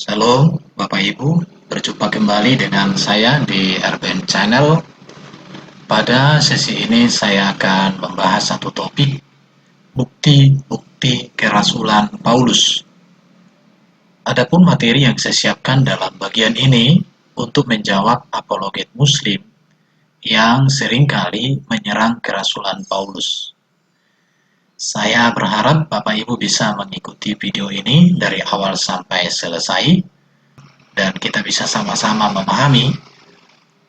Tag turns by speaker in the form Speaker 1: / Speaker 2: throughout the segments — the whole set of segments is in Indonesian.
Speaker 1: Shalom Bapak Ibu, berjumpa kembali dengan saya di Urban Channel. Pada sesi ini saya akan membahas satu topik, bukti-bukti kerasulan Paulus. Adapun materi yang saya siapkan dalam bagian ini untuk menjawab apologet Muslim yang seringkali menyerang kerasulan Paulus. Saya berharap Bapak Ibu bisa mengikuti video ini dari awal sampai selesai, dan kita bisa sama-sama memahami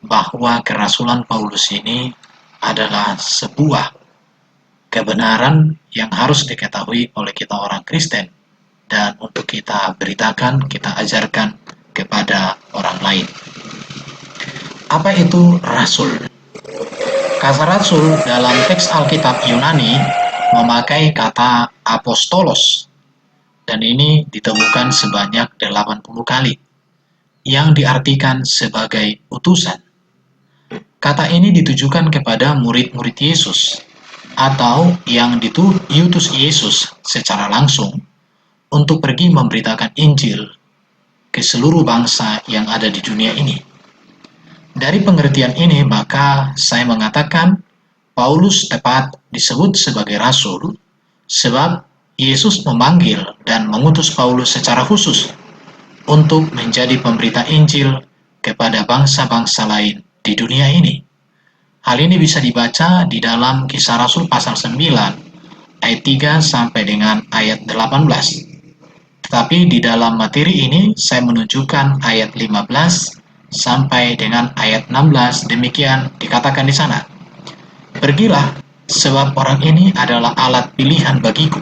Speaker 1: bahwa kerasulan Paulus ini adalah sebuah kebenaran yang harus diketahui oleh kita orang Kristen, dan untuk kita beritakan, kita ajarkan kepada orang lain. Apa itu rasul? Kata rasul dalam teks Alkitab Yunani memakai kata apostolos, dan ini ditemukan sebanyak 80 kali, yang diartikan sebagai utusan. Kata ini ditujukan kepada murid-murid Yesus, atau yang diutus Yesus secara langsung untuk pergi memberitakan Injil ke seluruh bangsa yang ada di dunia ini. Dari pengertian ini, maka saya mengatakan Paulus tepat disebut sebagai rasul, sebab Yesus memanggil dan mengutus Paulus secara khusus untuk menjadi pemberita Injil kepada bangsa-bangsa lain di dunia ini. Hal ini bisa dibaca di dalam Kisah Rasul pasal 9 ayat 3 sampai dengan ayat 18. Tetapi di dalam materi ini saya menunjukkan ayat 15 sampai dengan ayat 16. Demikian dikatakan di sana. Pergilah, sebab orang ini adalah alat pilihan bagiku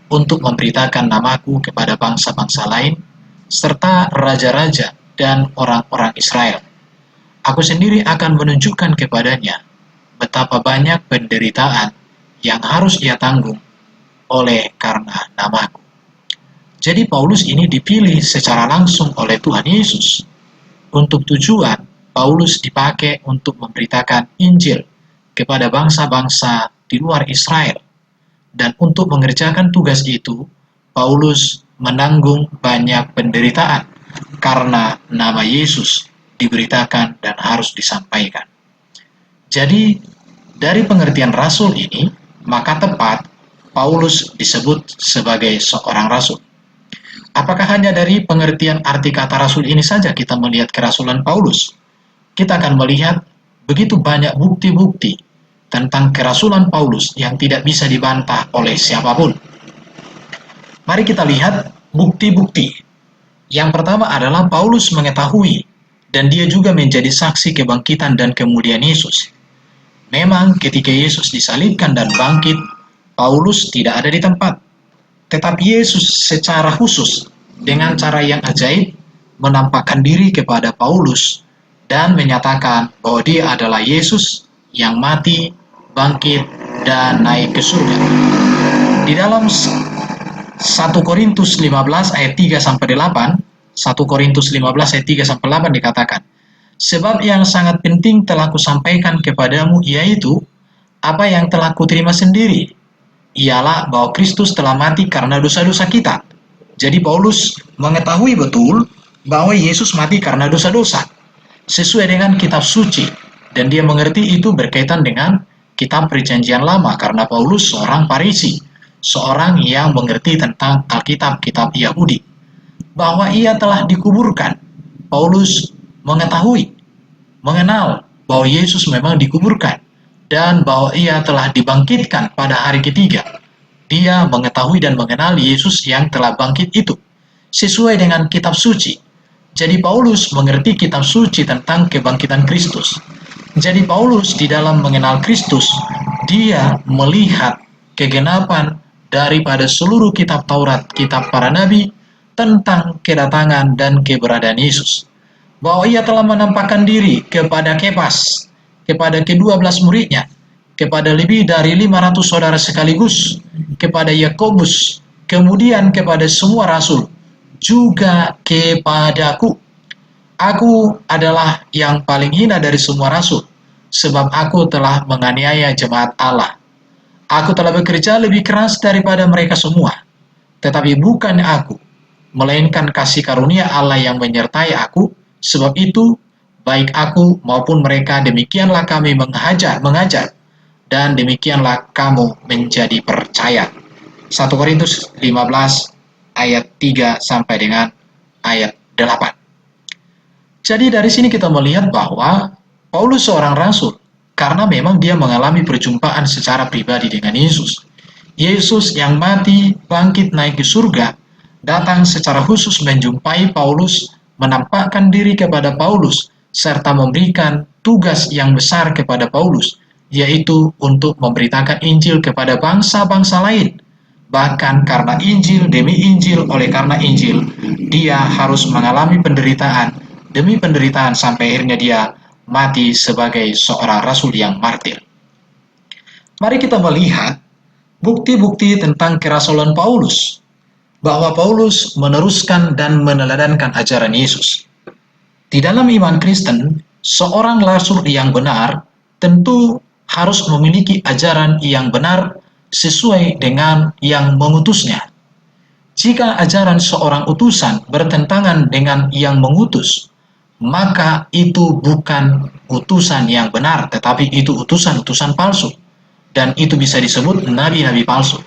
Speaker 1: untuk memberitakan namaku kepada bangsa-bangsa lain, serta raja-raja dan orang-orang Israel. Aku sendiri akan menunjukkan kepadanya betapa banyak penderitaan yang harus ia tanggung oleh karena namaku. Jadi Paulus ini dipilih secara langsung oleh Tuhan Yesus. Untuk tujuan, Paulus dipakai untuk memberitakan Injil kepada bangsa-bangsa di luar Israel. Dan untuk mengerjakan tugas itu, Paulus menanggung banyak penderitaan karena nama Yesus diberitakan dan harus disampaikan. Jadi, dari pengertian rasul ini, maka tepat Paulus disebut sebagai seorang rasul. Apakah hanya dari pengertian arti kata rasul ini saja kita melihat kerasulan Paulus? Kita akan melihat begitu banyak bukti-bukti tentang kerasulan Paulus yang tidak bisa dibantah oleh siapapun. Mari kita lihat bukti-bukti. Yang pertama adalah Paulus mengetahui dan dia juga menjadi saksi kebangkitan dan kemuliaan Yesus. Memang ketika Yesus disalibkan dan bangkit, Paulus tidak ada di tempat. Tetapi Yesus secara khusus dengan cara yang ajaib menampakkan diri kepada Paulus dan menyatakan bahwa dia adalah Yesus yang mati, bangkit, dan naik ke surga. Di dalam 1 Korintus 15 ayat 3 sampai 8, 1 Korintus 15 ayat 3 sampai 8 dikatakan, sebab yang sangat penting telah kusampaikan kepadamu yaitu apa yang telah kuterima sendiri, ialah bahwa Kristus telah mati karena dosa-dosa kita. Jadi Paulus mengetahui betul bahwa Yesus mati karena dosa-dosa sesuai dengan kitab suci, dan dia mengerti itu berkaitan dengan kitab perjanjian lama karena Paulus seorang Farisi, seorang yang mengerti tentang Alkitab, kitab Yahudi, bahwa ia telah dikuburkan. Paulus mengetahui, mengenal bahwa Yesus memang dikuburkan dan bahwa ia telah dibangkitkan pada hari ketiga. Dia mengetahui dan mengenal Yesus yang telah bangkit itu sesuai dengan kitab suci. Jadi Paulus mengerti kitab suci tentang kebangkitan Kristus. Jadi Paulus di dalam mengenal Kristus, dia melihat kegenapan daripada seluruh kitab Taurat, kitab para nabi tentang kedatangan dan keberadaan Yesus. Bahwa ia telah menampakkan diri kepada Kefas, kepada ke-12 muridnya, kepada lebih dari 500 saudara sekaligus, kepada Yakobus, kemudian kepada semua rasul, juga kepadaku. Aku adalah yang paling hina dari semua rasul, sebab aku telah menganiaya jemaat Allah. Aku telah bekerja lebih keras daripada mereka semua, tetapi bukan aku, melainkan kasih karunia Allah yang menyertai aku. Sebab itu, baik aku maupun mereka, demikianlah kami mengajar, dan demikianlah kamu menjadi percaya. 1 Korintus 15 ayat 3 sampai dengan ayat 8. Jadi dari sini kita melihat bahwa Paulus seorang rasul karena memang dia mengalami perjumpaan secara pribadi dengan Yesus. Yesus yang mati, bangkit, naik ke surga, datang secara khusus menjumpai Paulus, menampakkan diri kepada Paulus, serta memberikan tugas yang besar kepada Paulus, yaitu untuk memberitakan Injil kepada bangsa-bangsa lain. Bahkan karena Injil demi Injil, oleh karena Injil, dia harus mengalami penderitaan demi penderitaan sampai akhirnya dia mati sebagai seorang rasul yang martir. Mari kita melihat bukti-bukti tentang kerasulan Paulus, bahwa Paulus meneruskan dan meneladankan ajaran Yesus. Di dalam iman Kristen, seorang rasul yang benar tentu harus memiliki ajaran yang benar sesuai dengan yang mengutusnya. Jika ajaran seorang utusan bertentangan dengan yang mengutus, maka itu bukan utusan yang benar, tetapi itu utusan-utusan palsu. Dan itu bisa disebut nabi-nabi palsu.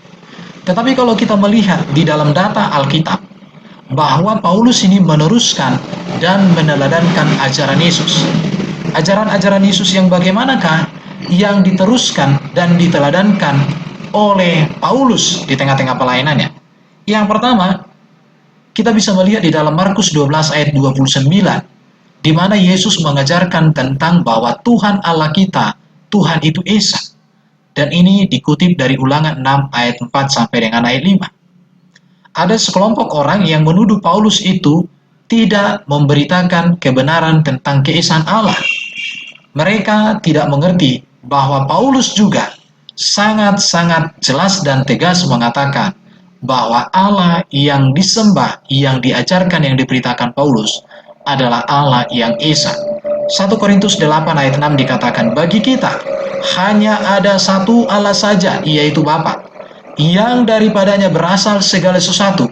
Speaker 1: Tetapi kalau kita melihat di dalam data Alkitab, bahwa Paulus ini meneruskan dan meneladankan ajaran Yesus. Ajaran-ajaran Yesus yang bagaimanakah yang diteruskan dan diteladankan oleh Paulus di tengah-tengah pelayanannya? Yang pertama, kita bisa melihat di dalam Markus 12 ayat 29, di mana Yesus mengajarkan tentang bahwa Tuhan Allah kita, Tuhan itu Esa. Dan ini dikutip dari Ulangan 6 ayat 4 sampai dengan ayat 5. Ada sekelompok orang yang menuduh Paulus itu tidak memberitakan kebenaran tentang keesaan Allah. Mereka tidak mengerti bahwa Paulus juga sangat-sangat jelas dan tegas mengatakan bahwa Allah yang disembah, yang diajarkan, yang diberitakan Paulus adalah Allah yang Esa. 1 Korintus 8 ayat 6 dikatakan, bagi kita hanya ada satu Allah saja, yaitu Bapa, yang daripadanya berasal segala sesuatu,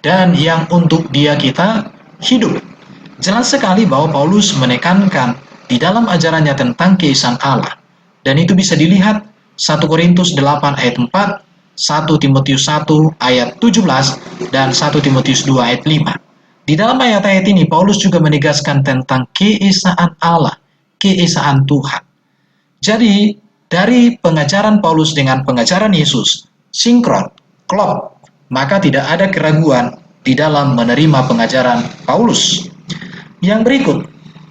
Speaker 1: dan yang untuk dia kita hidup. Jelas sekali bahwa Paulus menekankan di dalam ajarannya tentang keesaan Allah. Dan itu bisa dilihat 1 Korintus 8 ayat 4, 1 Timotius 1 ayat 17, dan 1 Timotius 2 ayat 5. Di dalam ayat-ayat ini, Paulus juga menegaskan tentang keesaan Allah, keesaan Tuhan. Jadi, dari pengajaran Paulus dengan pengajaran Yesus, sinkron, klop, maka tidak ada keraguan di dalam menerima pengajaran Paulus. Yang berikut,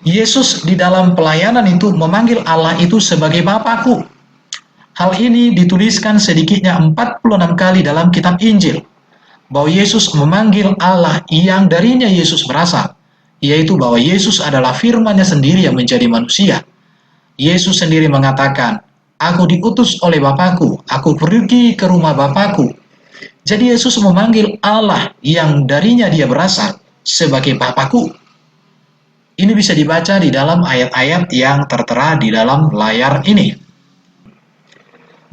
Speaker 1: Yesus di dalam pelayanan itu memanggil Allah itu sebagai Bapakku. Hal ini dituliskan sedikitnya 46 kali dalam kitab Injil, bahwa Yesus memanggil Allah yang darinya Yesus berasal, yaitu bahwa Yesus adalah firman-Nya sendiri yang menjadi manusia. Yesus sendiri mengatakan, aku diutus oleh Bapakku, aku pergi ke rumah Bapakku. Jadi Yesus memanggil Allah yang darinya dia berasal sebagai Bapakku. Ini bisa dibaca di dalam ayat-ayat yang tertera di dalam layar ini.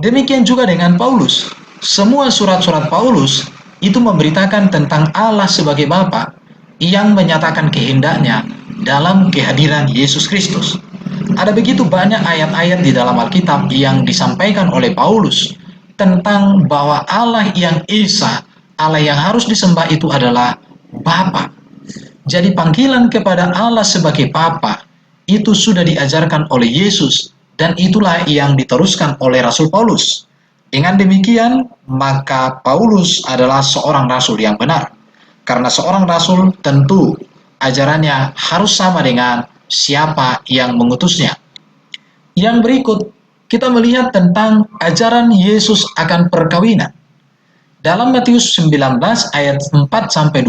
Speaker 1: Demikian juga dengan Paulus. Semua surat-surat Paulus itu memberitakan tentang Allah sebagai Bapa yang menyatakan kehendaknya dalam kehadiran Yesus Kristus. Ada begitu banyak ayat-ayat di dalam Alkitab yang disampaikan oleh Paulus tentang bahwa Allah yang Esa, Allah yang harus disembah itu adalah Bapa. Jadi panggilan kepada Allah sebagai Bapa itu sudah diajarkan oleh Yesus, dan itulah yang diteruskan oleh Rasul Paulus. Dengan demikian, maka Paulus adalah seorang rasul yang benar. Karena seorang rasul tentu ajarannya harus sama dengan siapa yang mengutusnya. Yang berikut, kita melihat tentang ajaran Yesus akan perkawinan. Dalam Matius 19 ayat 4-12,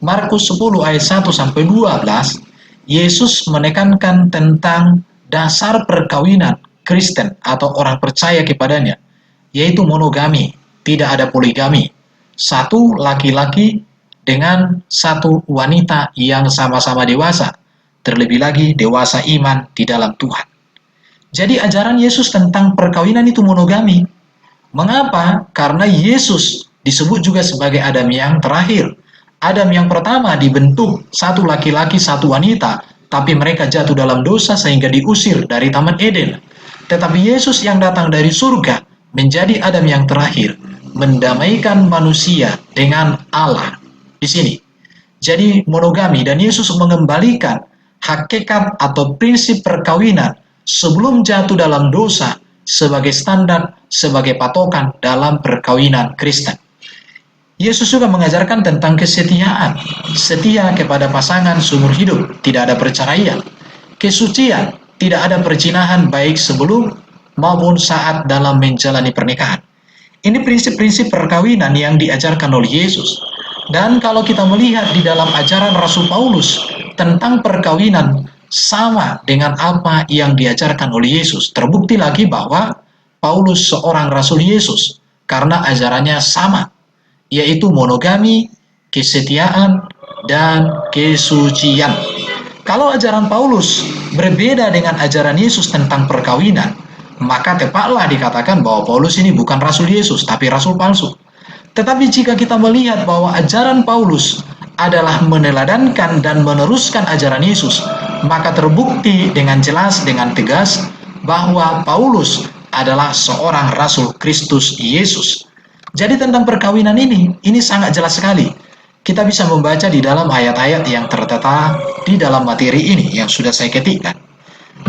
Speaker 1: Markus 10 ayat 1-12, Yesus menekankan tentang dasar perkawinan Kristen atau orang percaya kepadanya, yaitu monogami, tidak ada poligami. Satu laki-laki dengan satu wanita yang sama-sama dewasa, terlebih lagi dewasa iman di dalam Tuhan. Jadi ajaran Yesus tentang perkawinan itu monogami. Mengapa? Karena Yesus disebut juga sebagai Adam yang terakhir. Adam yang pertama dibentuk satu laki-laki, satu wanita, tapi mereka jatuh dalam dosa sehingga diusir dari Taman Eden. Tetapi Yesus yang datang dari surga menjadi Adam yang terakhir, mendamaikan manusia dengan Allah. Di sini. Jadi monogami, dan Yesus mengembalikan hakikat atau prinsip perkawinan sebelum jatuh dalam dosa sebagai standar, sebagai patokan dalam perkawinan Kristen. Yesus juga mengajarkan tentang kesetiaan, setia kepada pasangan seumur hidup, tidak ada perceraian, kesucian, tidak ada perzinahan baik sebelum maupun saat dalam menjalani pernikahan. Ini prinsip-prinsip perkawinan yang diajarkan oleh Yesus. Dan kalau kita melihat di dalam ajaran Rasul Paulus tentang perkawinan sama dengan apa yang diajarkan oleh Yesus, terbukti lagi bahwa Paulus seorang Rasul Yesus karena ajarannya sama, yaitu monogami, kesetiaan, dan kesucian. Kalau ajaran Paulus berbeda dengan ajaran Yesus tentang perkawinan, maka tepatlah dikatakan bahwa Paulus ini bukan Rasul Yesus, tapi Rasul palsu. Tetapi jika kita melihat bahwa ajaran Paulus adalah meneladankan dan meneruskan ajaran Yesus, maka terbukti dengan jelas, dengan tegas, bahwa Paulus adalah seorang Rasul Kristus Yesus. Jadi tentang perkawinan ini sangat jelas sekali. Kita bisa membaca di dalam ayat-ayat yang tertera di dalam materi ini yang sudah saya ketikkan.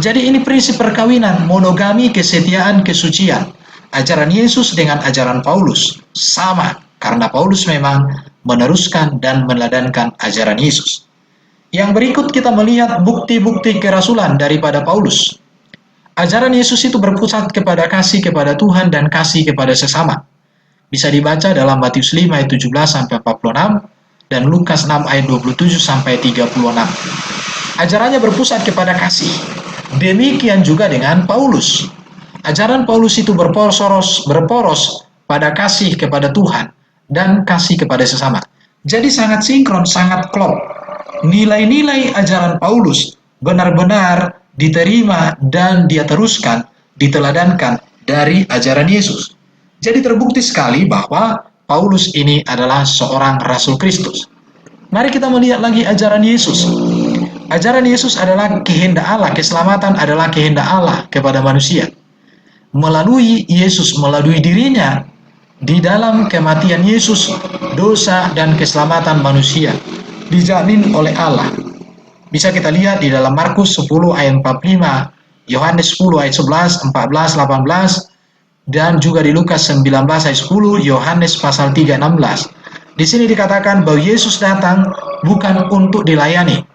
Speaker 1: Jadi ini prinsip perkawinan, monogami, kesetiaan, kesucian. Ajaran Yesus dengan ajaran Paulus sama, karena Paulus memang meneruskan dan meladankan ajaran Yesus. Yang berikut kita melihat bukti-bukti kerasulan daripada Paulus. Ajaran Yesus itu berpusat kepada kasih kepada Tuhan dan kasih kepada sesama. Bisa dibaca dalam Matius 5 ayat 17-46 dan Lukas 6 ayat 27-36. Ajarannya berpusat kepada kasih. Demikian juga dengan Paulus. Ajaran Paulus itu berporos pada kasih kepada Tuhan dan kasih kepada sesama. Jadi sangat sinkron, sangat klop. Nilai-nilai ajaran Paulus benar-benar diterima dan dia teruskan, diteladankan dari ajaran Yesus. Jadi terbukti sekali bahwa Paulus ini adalah seorang Rasul Kristus. Mari kita melihat lagi ajaran Yesus. Ajaran Yesus adalah kehendak Allah, keselamatan adalah kehendak Allah kepada manusia. Melalui Yesus, melalui dirinya, di dalam kematian Yesus, dosa dan keselamatan manusia dijamin oleh Allah. Bisa kita lihat di dalam Markus 10 ayat 45, Yohanes 10 ayat 11, 14, 18, dan juga di Lukas 19 ayat 10, Yohanes pasal 3, 16. Di sini dikatakan bahwa Yesus datang bukan untuk dilayani,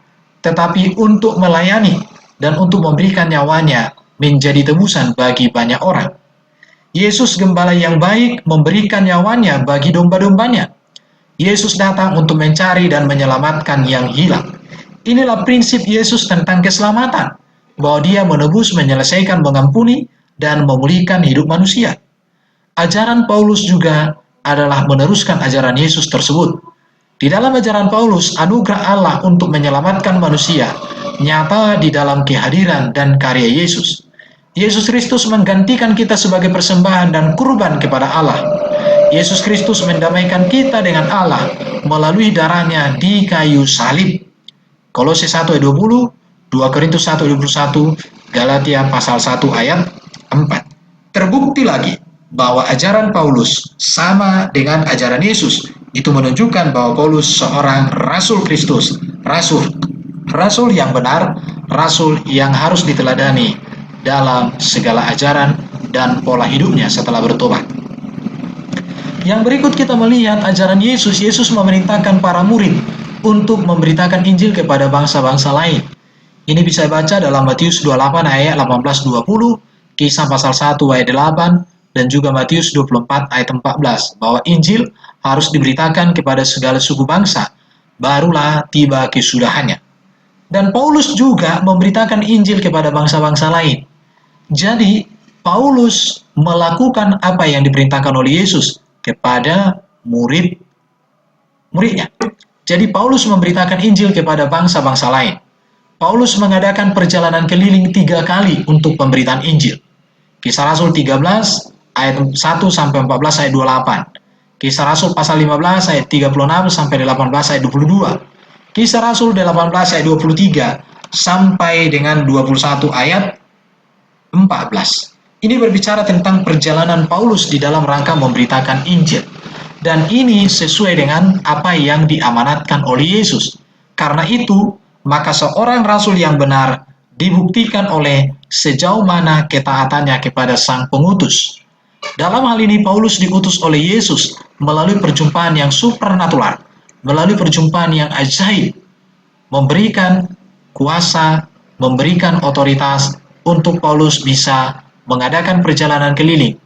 Speaker 1: tetapi untuk melayani dan untuk memberikan nyawanya menjadi tebusan bagi banyak orang. Yesus gembala yang baik memberikan nyawanya bagi domba-dombanya. Yesus datang untuk mencari dan menyelamatkan yang hilang. Inilah prinsip Yesus tentang keselamatan, bahwa dia menebus, menyelesaikan, mengampuni, dan memulihkan hidup manusia. Ajaran Paulus juga adalah meneruskan ajaran Yesus tersebut. Di dalam ajaran Paulus, anugerah Allah untuk menyelamatkan manusia nyata di dalam kehadiran dan karya Yesus. Yesus Kristus menggantikan kita sebagai persembahan dan kurban kepada Allah. Yesus Kristus mendamaikan kita dengan Allah melalui darahnya di kayu salib. Kolose 1 ayat 20, 2 Korintus 1 ayat 21, Galatia pasal 1 ayat 4. Terbukti lagi bahwa ajaran Paulus sama dengan ajaran Yesus. Itu menunjukkan bahwa Paulus seorang Rasul Kristus, Rasul yang benar, Rasul yang harus diteladani dalam segala ajaran dan pola hidupnya setelah bertobat. Yang berikut kita melihat ajaran Yesus. Yesus memerintahkan para murid untuk memberitakan Injil kepada bangsa-bangsa lain. Ini bisa baca dalam Matius 28 ayat 18-20, Kisah pasal 1 ayat 8, dan juga Matius 24 ayat 14, bahwa Injil harus diberitakan kepada segala suku bangsa, barulah tiba kesudahannya. Dan Paulus juga memberitakan Injil kepada bangsa-bangsa lain. Jadi, Paulus melakukan apa yang diperintahkan oleh Yesus kepada murid-muridnya. Jadi, Paulus memberitakan Injil kepada bangsa-bangsa lain. Paulus mengadakan perjalanan keliling 3 kali untuk pemberitaan Injil. Kisah Rasul 13 ayat 1-14 ayat 28. Kisah Rasul pasal 15 ayat 36 sampai 18 ayat 22. Kisah Rasul 18 ayat 23 sampai dengan 21 ayat 14. Ini berbicara tentang perjalanan Paulus di dalam rangka memberitakan Injil. Dan ini sesuai dengan apa yang diamanatkan oleh Yesus. Karena itu, maka seorang rasul yang benar dibuktikan oleh sejauh mana ketaatannya kepada sang pengutus. Dalam hal ini Paulus diutus oleh Yesus melalui perjumpaan yang supernatural, melalui perjumpaan yang ajaib, memberikan kuasa, memberikan otoritas untuk Paulus bisa mengadakan perjalanan keliling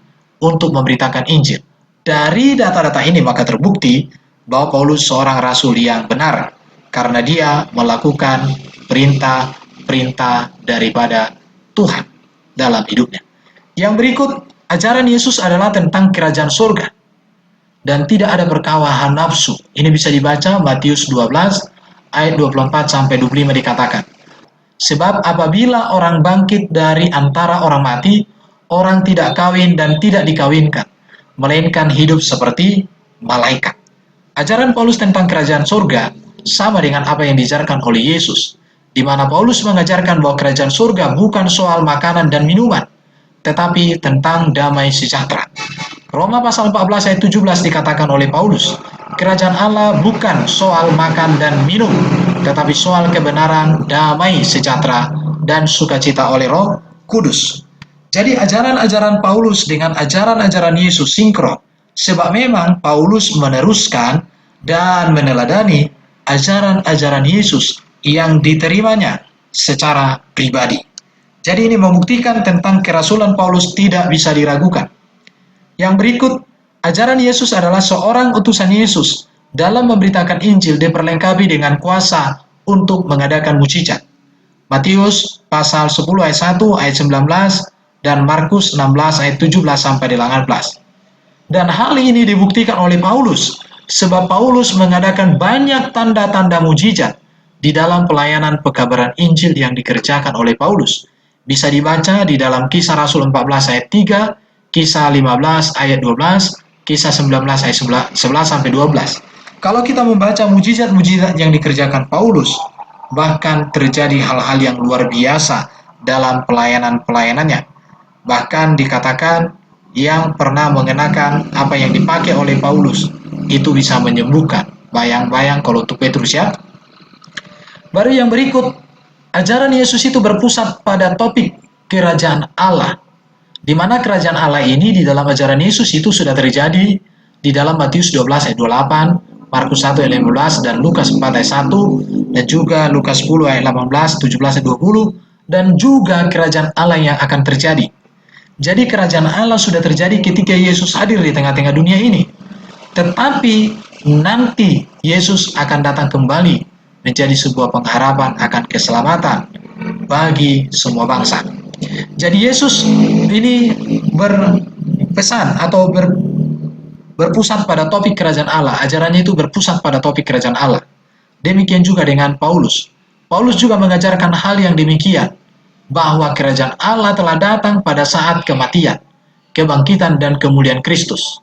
Speaker 1: untuk memberitakan Injil. Dari data-data ini maka terbukti bahwa Paulus seorang rasul yang benar karena dia melakukan perintah-perintah daripada Tuhan dalam hidupnya. Yang berikut, ajaran Yesus adalah tentang kerajaan surga dan tidak ada perkawahan nafsu. Ini bisa dibaca Matius 12 ayat 24 sampai 25 dikatakan, sebab apabila orang bangkit dari antara orang mati, orang tidak kawin dan tidak dikawinkan, melainkan hidup seperti malaikat. Ajaran Paulus tentang kerajaan surga sama dengan apa yang diajarkan oleh Yesus, di mana Paulus mengajarkan bahwa kerajaan surga bukan soal makanan dan minuman, tetapi tentang damai sejahtera. Roma pasal 14 ayat 17 dikatakan oleh Paulus, kerajaan Allah bukan soal makan dan minum, tetapi soal kebenaran, damai sejahtera, dan sukacita oleh Roh Kudus. Jadi ajaran-ajaran Paulus dengan ajaran-ajaran Yesus sinkron, sebab memang Paulus meneruskan dan meneladani ajaran-ajaran Yesus yang diterimanya secara pribadi. Jadi ini membuktikan tentang kerasulan Paulus tidak bisa diragukan. Yang berikut, ajaran Yesus adalah seorang utusan Yesus dalam memberitakan Injil diperlengkapi dengan kuasa untuk mengadakan mujizat. Matius pasal 10 ayat 1 ayat 19 dan Markus 16 ayat 17 sampai 18. Dan hal ini dibuktikan oleh Paulus, sebab Paulus mengadakan banyak tanda-tanda mujizat di dalam pelayanan pekabaran Injil yang dikerjakan oleh Paulus. Bisa dibaca di dalam Kisah Rasul 14 ayat 3, Kisah 15 ayat 12, Kisah 19 ayat 11 sampai 12. Kalau kita membaca mujizat-mujizat yang dikerjakan Paulus, bahkan terjadi hal-hal yang luar biasa dalam pelayanan-pelayanannya. Bahkan dikatakan yang pernah mengenakan apa yang dipakai oleh Paulus itu bisa menyembuhkan. Bayang-bayang kalau untuk Petrus ya. Baru yang berikut, ajaran Yesus itu berpusat pada topik kerajaan Allah. Di mana kerajaan Allah ini di dalam ajaran Yesus itu sudah terjadi di dalam Matius 12 ayat 28, Markus 1 ayat 15, dan Lukas 4 ayat 1, dan juga Lukas 10 ayat 18, 17 ayat 20, dan juga kerajaan Allah yang akan terjadi. Jadi kerajaan Allah sudah terjadi ketika Yesus hadir di tengah-tengah dunia ini. Tetapi nanti Yesus akan datang kembali menjadi sebuah pengharapan akan keselamatan bagi semua bangsa. Jadi Yesus ini berpesan atau berpusat pada topik kerajaan Allah. Ajarannya itu berpusat pada topik kerajaan Allah. Demikian juga dengan Paulus. Paulus juga mengajarkan hal yang demikian, bahwa kerajaan Allah telah datang pada saat kematian, kebangkitan dan kemuliaan Kristus.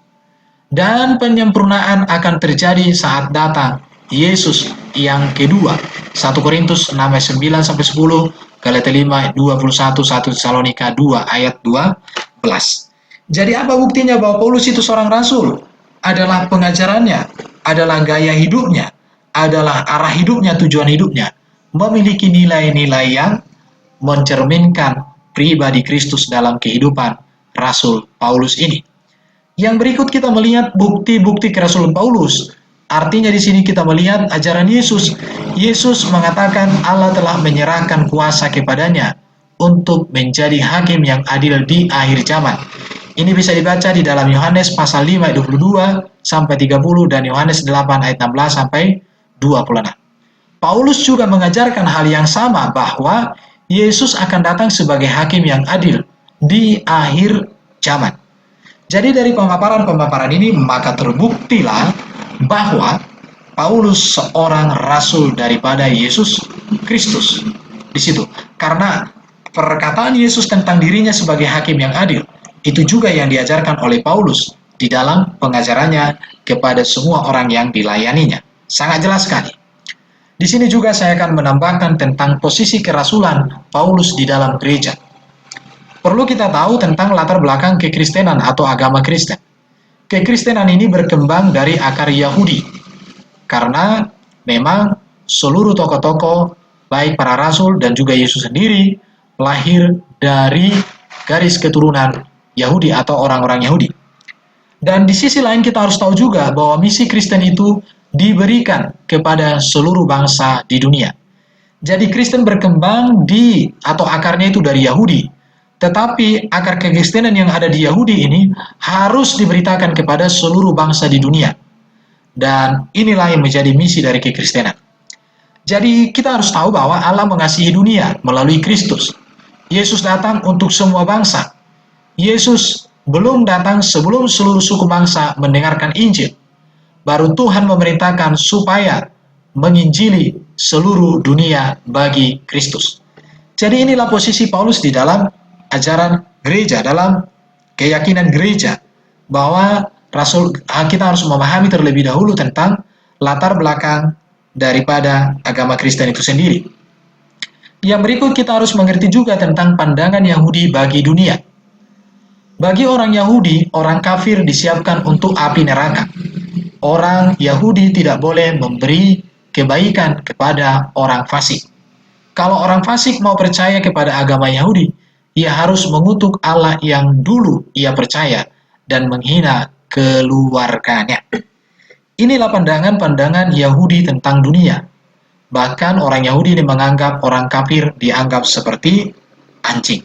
Speaker 1: Dan penyempurnaan akan terjadi saat datang Yesus yang kedua. 1 Korintus 6 ayat 9 sampai 10, Galatia 5 ayat 21, 1 Tesalonika 2 ayat 12. Jadi apa buktinya bahwa Paulus itu seorang rasul? Adalah pengajarannya, adalah gaya hidupnya, adalah arah hidupnya, tujuan hidupnya, memiliki nilai-nilai yang mencerminkan pribadi Kristus dalam kehidupan Rasul Paulus ini. Yang berikut kita melihat bukti-bukti kerasulan Paulus. Artinya di sini kita melihat ajaran Yesus. Yesus mengatakan Allah telah menyerahkan kuasa kepadanya untuk menjadi hakim yang adil di akhir zaman. Ini bisa dibaca di dalam Yohanes pasal 5 ayat 22 sampai 30 dan Yohanes 8 ayat 16 sampai 26. Paulus juga mengajarkan hal yang sama, bahwa Yesus akan datang sebagai hakim yang adil di akhir zaman. Jadi dari pemaparan-pemaparan ini maka terbuktilah bahwa Paulus seorang rasul daripada Yesus Kristus. Di situ, karena perkataan Yesus tentang dirinya sebagai hakim yang adil, itu juga yang diajarkan oleh Paulus di dalam pengajarannya kepada semua orang yang dilayaninya. Sangat jelas sekali. Di sini juga saya akan menambahkan tentang posisi kerasulan Paulus di dalam gereja. Perlu kita tahu tentang latar belakang kekristenan atau agama Kristen. Kekristenan ini berkembang dari akar Yahudi, karena memang seluruh tokoh-tokoh, baik para rasul dan juga Yesus sendiri, lahir dari garis keturunan Yahudi atau orang-orang Yahudi. Dan di sisi lain kita harus tahu juga bahwa misi Kristen itu diberikan kepada seluruh bangsa di dunia. Jadi Kristen berkembang atau akarnya itu dari Yahudi, tetapi akar kekristenan yang ada di Yahudi ini harus diberitakan kepada seluruh bangsa di dunia. Dan inilah yang menjadi misi dari kekristenan. Jadi kita harus tahu bahwa Allah mengasihi dunia melalui Kristus. Yesus datang untuk semua bangsa. Yesus belum datang sebelum seluruh suku bangsa mendengarkan Injil. Baru Tuhan memerintahkan supaya menginjili seluruh dunia bagi Kristus. Jadi inilah posisi Paulus di dalam ajaran gereja, dalam keyakinan gereja, bahwa kita harus memahami terlebih dahulu tentang latar belakang daripada agama Kristen itu sendiri. Yang berikut kita harus mengerti juga tentang pandangan Yahudi bagi dunia. Bagi orang Yahudi, orang kafir disiapkan untuk api neraka. Orang Yahudi tidak boleh memberi kebaikan kepada orang fasik. Kalau orang fasik mau percaya kepada agama Yahudi, ia harus mengutuk Allah yang dulu ia percaya dan menghina keluarganya. Inilah pandangan-pandangan Yahudi tentang dunia. Bahkan orang Yahudi ini menganggap orang kafir dianggap seperti anjing.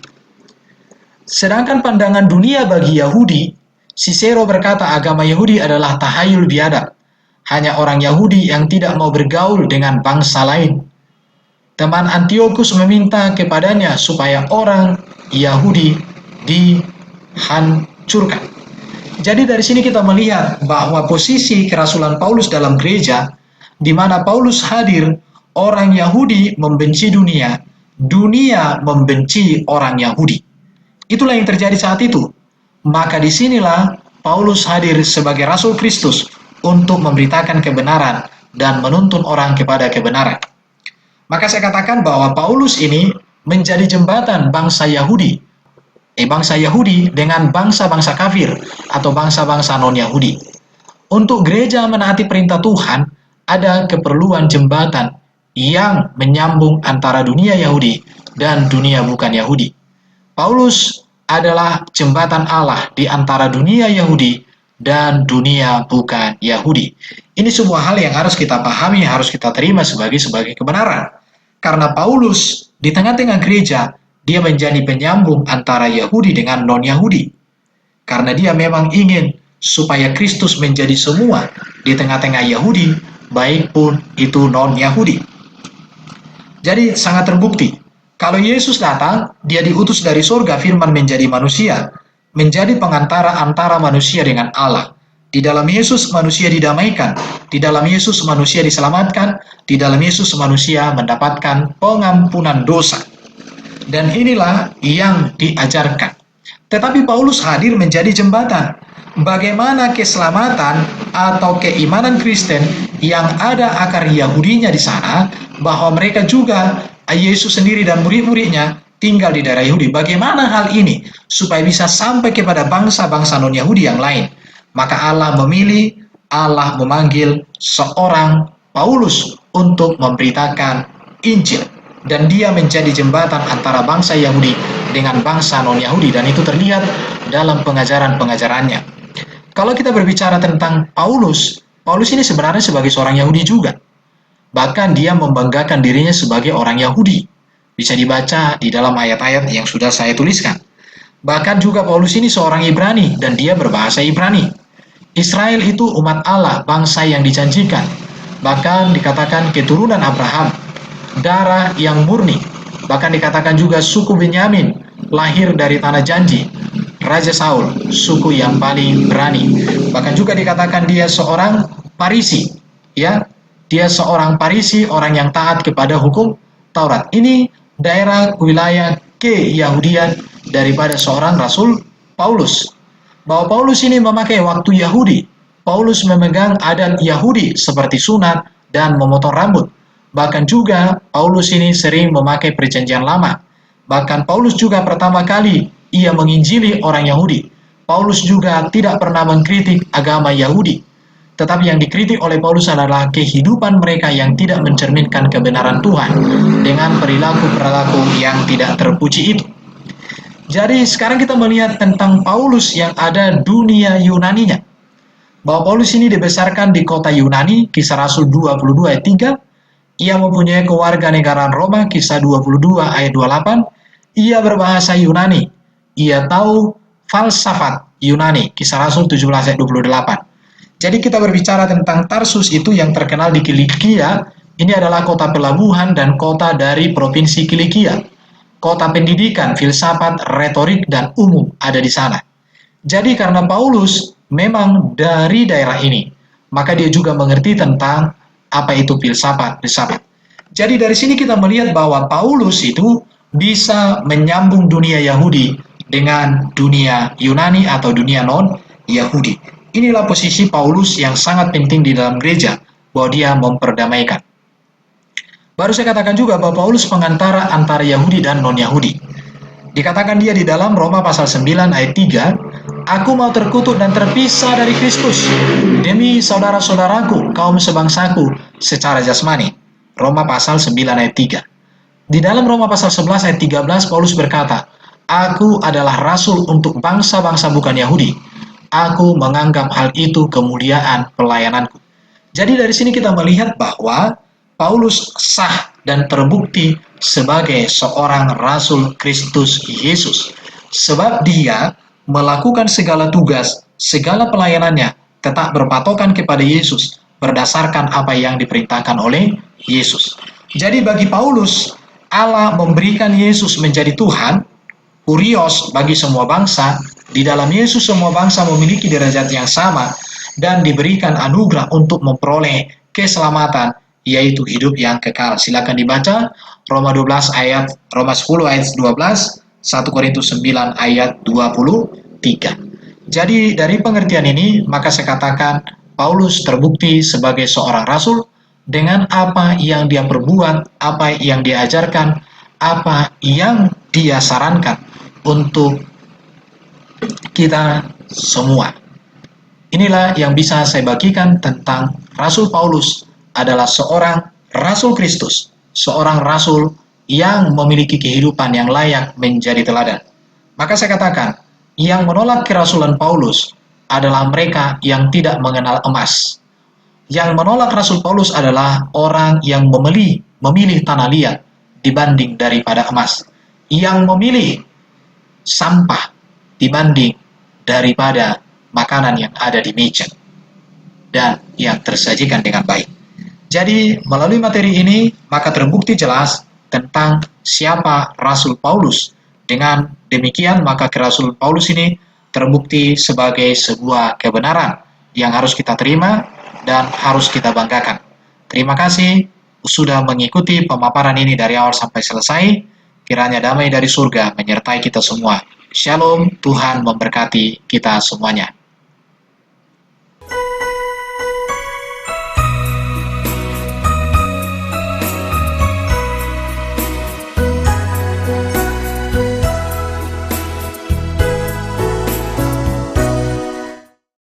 Speaker 1: Sedangkan pandangan dunia bagi Yahudi, Cicero berkata agama Yahudi adalah tahayul biadab. Hanya orang Yahudi yang tidak mau bergaul dengan bangsa lain. Teman Antiochus meminta kepadanya supaya orang Yahudi dihancurkan. Jadi dari sini kita melihat bahwa posisi kerasulan Paulus dalam gereja, di mana Paulus hadir, orang Yahudi membenci dunia, dunia membenci orang Yahudi. Itulah yang terjadi saat itu. Maka disinilah Paulus hadir sebagai Rasul Kristus untuk memberitakan kebenaran dan menuntun orang kepada kebenaran. Maka saya katakan bahwa Paulus ini menjadi jembatan bangsa Yahudi dengan bangsa-bangsa kafir atau bangsa-bangsa non-Yahudi. Untuk gereja menaati perintah Tuhan, ada keperluan jembatan yang menyambung antara dunia Yahudi dan dunia bukan Yahudi. Paulus adalah jembatan Allah di antara dunia Yahudi dan dunia bukan Yahudi. Ini sebuah hal yang harus kita pahami, harus kita terima sebagai kebenaran. Karena Paulus di tengah-tengah gereja, dia menjadi penyambung antara Yahudi dengan non-Yahudi. Karena dia memang ingin supaya Kristus menjadi semua di tengah-tengah Yahudi, baik pun itu non-Yahudi. Jadi sangat terbukti, kalau Yesus datang, dia diutus dari surga, firman menjadi manusia, menjadi pengantara antara manusia dengan Allah. Di dalam Yesus manusia didamaikan, di dalam Yesus manusia diselamatkan, di dalam Yesus manusia mendapatkan pengampunan dosa. Dan inilah yang diajarkan. Tetapi Paulus hadir menjadi jembatan. Bagaimana keselamatan atau keimanan Kristen yang ada akar Yahudinya di sana, bahwa mereka juga, Yesus sendiri dan murid-muridnya tinggal di daerah Yahudi. Bagaimana hal ini supaya bisa sampai kepada bangsa-bangsa non-Yahudi yang lain? Maka Allah memilih, Allah memanggil seorang Paulus untuk memberitakan Injil. Dan dia menjadi jembatan antara bangsa Yahudi dengan bangsa non-Yahudi. Dan itu terlihat dalam pengajaran-pengajarannya. Kalau kita berbicara tentang Paulus ini sebenarnya sebagai seorang Yahudi juga. Bahkan dia membanggakan dirinya sebagai orang Yahudi. Bisa dibaca di dalam ayat-ayat yang sudah saya tuliskan. Bahkan juga Paulus ini seorang Ibrani dan dia berbahasa Ibrani. Israel itu umat Allah, bangsa yang dijanjikan. Bahkan dikatakan keturunan Abraham, darah yang murni. Bahkan dikatakan juga suku Benyamin, lahir dari tanah janji. Raja Saul, suku yang paling berani. Bahkan juga dikatakan dia seorang Farisi, ya. Dia seorang Farisi, orang yang taat kepada hukum Taurat. Ini daerah wilayah keyahudian daripada seorang Rasul Paulus. bahwa Paulus ini memakai waktu Yahudi. Paulus memegang adat Yahudi seperti sunat dan memotong rambut. Bahkan juga Paulus ini sering memakai perjanjian lama. Bahkan Paulus juga pertama kali ia menginjili orang Yahudi. Paulus juga tidak pernah mengkritik agama Yahudi. Tetapi yang dikritik oleh Paulus adalah kehidupan mereka yang tidak mencerminkan kebenaran Tuhan dengan perilaku-perilaku yang tidak terpuji itu. Jadi sekarang kita melihat tentang Paulus yang ada dunia Yunaninya. Bahwa Paulus ini dibesarkan di kota Yunani, Kisah Rasul 22 ayat 3. Ia mempunyai kewarganegaraan Roma, Kisah 22 ayat 28. Ia berbahasa Yunani. Ia tahu falsafat Yunani, Kisah Rasul 17 ayat 28. Jadi kita berbicara tentang Tarsus itu yang terkenal di Kilikia. Ini adalah kota pelabuhan dan kota dari provinsi Kilikia. Kota pendidikan, filsafat, retorik, dan umum ada di sana. Jadi karena Paulus memang dari daerah ini, maka dia juga mengerti tentang apa itu filsafat. Jadi dari sini kita melihat bahwa Paulus itu bisa menyambung dunia Yahudi dengan dunia Yunani atau dunia non-Yahudi. Inilah posisi Paulus yang sangat penting di dalam gereja, bahwa dia memperdamaikan. Baru saya katakan juga bahwa Paulus pengantara antara Yahudi dan non-Yahudi. Dikatakan dia di dalam Roma pasal 9 ayat 3, "Aku mau terkutuk dan terpisah dari Kristus demi saudara-saudaraku, kaum sebangsaku secara jasmani." Roma pasal 9 ayat 3. Di dalam Roma pasal 11 ayat 13, Paulus berkata, "Aku adalah rasul untuk bangsa-bangsa bukan Yahudi. Aku menganggap hal itu kemuliaan pelayananku." Jadi dari sini kita melihat bahwa Paulus sah dan terbukti sebagai seorang rasul Kristus Yesus. Sebab dia melakukan segala tugas, segala pelayanannya tetap berpatokan kepada Yesus berdasarkan apa yang diperintahkan oleh Yesus. Jadi bagi Paulus, Allah memberikan Yesus menjadi Tuhan, Kurios bagi semua bangsa. Di dalam Yesus semua bangsa memiliki derajat yang sama dan diberikan anugerah untuk memperoleh keselamatan, yaitu hidup yang kekal. Silakan dibaca Roma 10 ayat 12, 1 Korintus 9 ayat 23. Jadi dari pengertian ini maka saya katakan Paulus terbukti sebagai seorang rasul dengan apa yang dia perbuat, apa yang dia ajarkan, apa yang dia sarankan untuk kita semua. Inilah yang bisa saya bagikan tentang Rasul Paulus adalah seorang Rasul Kristus, seorang Rasul yang memiliki kehidupan yang layak menjadi teladan. Maka saya katakan, yang menolak kerasulan Paulus adalah mereka yang tidak mengenal emas. Yang menolak Rasul Paulus adalah orang yang memilih tanah liat dibanding daripada emas. Yang memilih sampah dibanding daripada makanan yang ada di meja dan yang tersajikan dengan baik. Jadi melalui materi ini maka terbukti jelas tentang siapa Rasul Paulus. Dengan demikian maka kerasulan Paulus ini terbukti sebagai sebuah kebenaran yang harus kita terima dan harus kita banggakan. Terima kasih sudah mengikuti pemaparan ini dari awal sampai selesai. Kiranya damai dari surga menyertai kita semua. Shalom, Tuhan memberkati kita semuanya.